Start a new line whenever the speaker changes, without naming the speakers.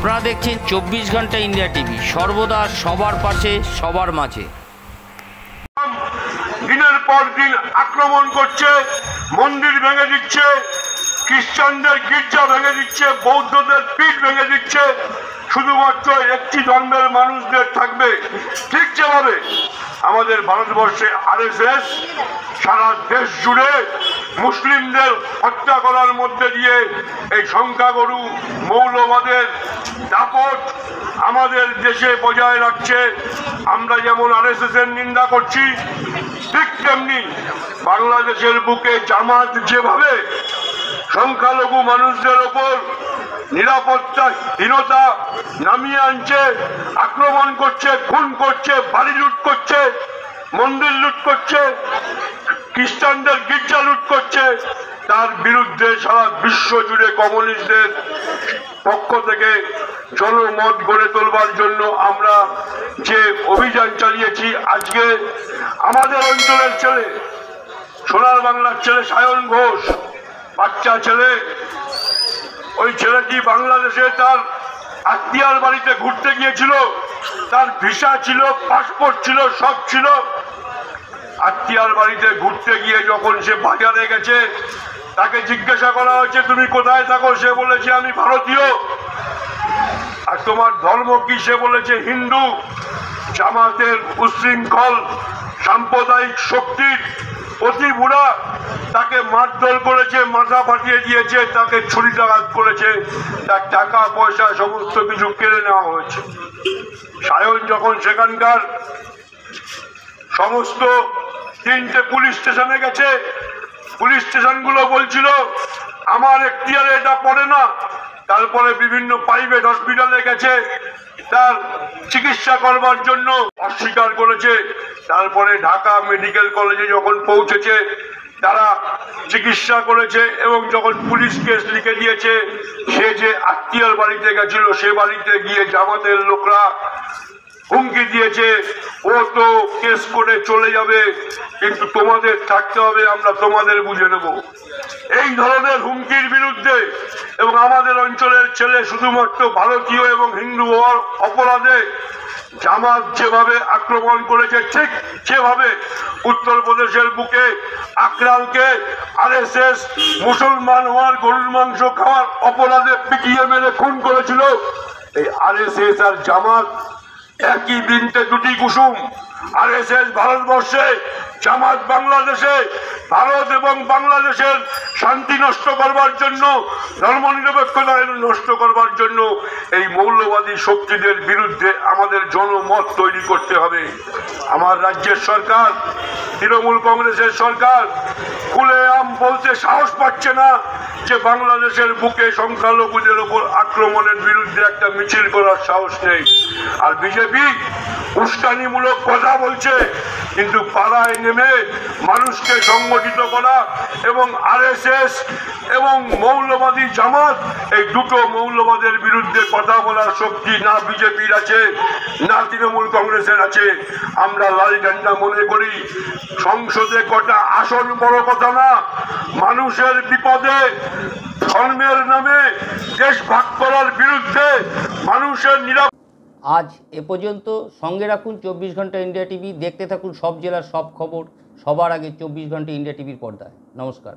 আপনারা দেখছেন 24 ঘন্টা ইন্ডিয়া টিভি, সর্বদা সবার পাশে সবার মাঝে।
দিনের পর দিন আক্রমণ করছে, মন্দির ভেঙে দিচ্ছে, খ্রিস্টানদের গির্জা ভেঙে দিচ্ছে, বৌদ্ধদের পীঠ ভেঙে দিচ্ছে। শুধুমাত্র একটি ধর্মের মানুষদের থাকবে। ঠিক যেভাবে আমাদের ভারতবর্ষে আরএসএস সারা দেশ জুড়ে মুসলিমদের হত্যা করার মধ্যে দিয়ে এই সংখ্যাগুরু মৌলবাদের দাপট আমাদের দেশে বজায় রাখছে। আমরা যেমন আরএসএস এর নিন্দা করছি, ঠিক তেমনি বাংলাদেশের বুকে জামাত যেভাবে সংখ্যালঘু মানুষদের ওপর নিরাপত্তাহীনতা নামিয়ে আনছে, আক্রমণ করছে, খুন করছে, বাড়ি লুট করছে, মন্দির লুট করছে, খ্রিস্টানদের গির্জা লুট করছে, তার বিরুদ্ধে সারা বিশ্ব জুড়ে কমিউনিস্টদের পক্ষ থেকে জনমত গড়ে তোলবার জন্য আমরা যে অভিযান চালিয়েছি। আজকে আমাদের অঞ্চলের ছেলে, সোনার বাংলার ছেলে সায়ন ঘোষ, বাচ্চা ছেলে, ওই ছেলেটি বাংলাদেশে তার আত্মীয়ার বাড়িতে ঘুরতে গিয়েছিল। তার ভিসা ছিল, পাসপোর্ট ছিল, সব ছিল। আত্মীয়ার বাড়িতে ঘুরতে গিয়ে যখন সে বাজারে গেছে, তাকে জিজ্ঞাসা করা হয়েছে তুমি কোথায় থাকো? সে বলেছে আমি ভারতীয়। আর তোমার ধর্ম কি? সে বলেছে হিন্দু। জামাতের উচ্ছৃঙ্খল সাম্প্রদায়িক শক্তির অতি বুড়া তাকে মারধর করেছে, মাথা ফাটিয়ে দিয়েছে, তাকে ছুরিকাঘাত করেছে, তার টাকা পয়সা সমস্ত কিছু কেড়ে নেওয়া হয়েছে। সায়ন যখন সেখানকার সমস্ত 3টে পুলিশ স্টেশনে গেছে, পুলিশ স্টেশনগুলো বলছিল আমার এখতিয়ারে এটা পড়ে না। তারপরে বিভিন্ন প্রাইভেট হসপিটালে গেছে, তার চিকিৎসা করবার জন্য অস্বীকার করেছে। তারপরে ঢাকা মেডিকেল কলেজে যখন পৌঁছেছে, তারা চিকিৎসা করেছে এবং যখন পুলিশ কেস লিখে দিয়েছে, সে যে আত্মীয়র বাড়িতে গেছিল সে বাড়িতে গিয়ে জামাতের লোকরা হুমকি দিয়েছে, ও তো কেস করে চলে যাবে, কিন্তু তোমাদের থাকতে হবে, আমরা তোমাদের বুঝে নেব। এই ধরনের হুমকির বিরুদ্ধে এবং আমাদের অঞ্চলের ছেলে শুধুমাত্র ভারতীয় এবং হিন্দু হওয়ার অপরাধে জামাত যেভাবে আক্রমণ করেছে, ঠিক সেভাবে উত্তরপ্রদেশের বুকে আকরালকে আরএসএস মুসলমান হওয়ার, গরুর মাংস খাওয়ার অপরাধে পিটিয়ে মেরে খুন করেছিল। এই আরএসএস আর জামাত একই বৃন্তে দুটি কুসুম। আরএসএস ভারতবর্ষে, জামাত বাংলাদেশে। ভারত এবং বাংলাদেশের শান্তি নষ্ট করবার জন্য, ধর্মনিরপেক্ষতা নষ্ট করবার জন্য এই মৌলবাদী শক্তিদের বিরুদ্ধে আমাদের জনমত তৈরি করতে হবে। আমার রাজ্যের সরকার, তৃণমূল কংগ্রেসের সরকার খুলেআম বলতে সাহস পাচ্ছে না যে বাংলাদেশের বুকে সংখ্যালঘুদের ওপর আক্রমণের বিরুদ্ধে একটা মিছিল করার সাহস নেই। আর বিজেপি উস্কানিমূলক কথা বলছে, কিন্তু পাড়ায় নেমে মানুষকে সংগঠিত করা এবং আরএসএস এবং মৌলবাদী জামাত, এই দুটো মৌলবাদের বিরুদ্ধে কথা বলার শক্তি না বিজেপির আছে, না তৃণমূল কংগ্রেসের আছে। আমরা লাল ঝান্ডা মনে করি সংসদে কটা আসন বড় কথা না, মানুষের বিপদে ধর্মের নামে দেশ ভাগ করার বিরুদ্ধে মানুষের নিরাপত্তা।
আজ এ পর্যন্ত। সঙ্গে রাখুন 24 ঘন্টা ইন্ডিয়া টিভি। দেখতে থাকুন সব জেলার সব খবর সবার আগে 24 ঘন্টা ইন্ডিয়া টিভির পর্দায়। নমস্কার।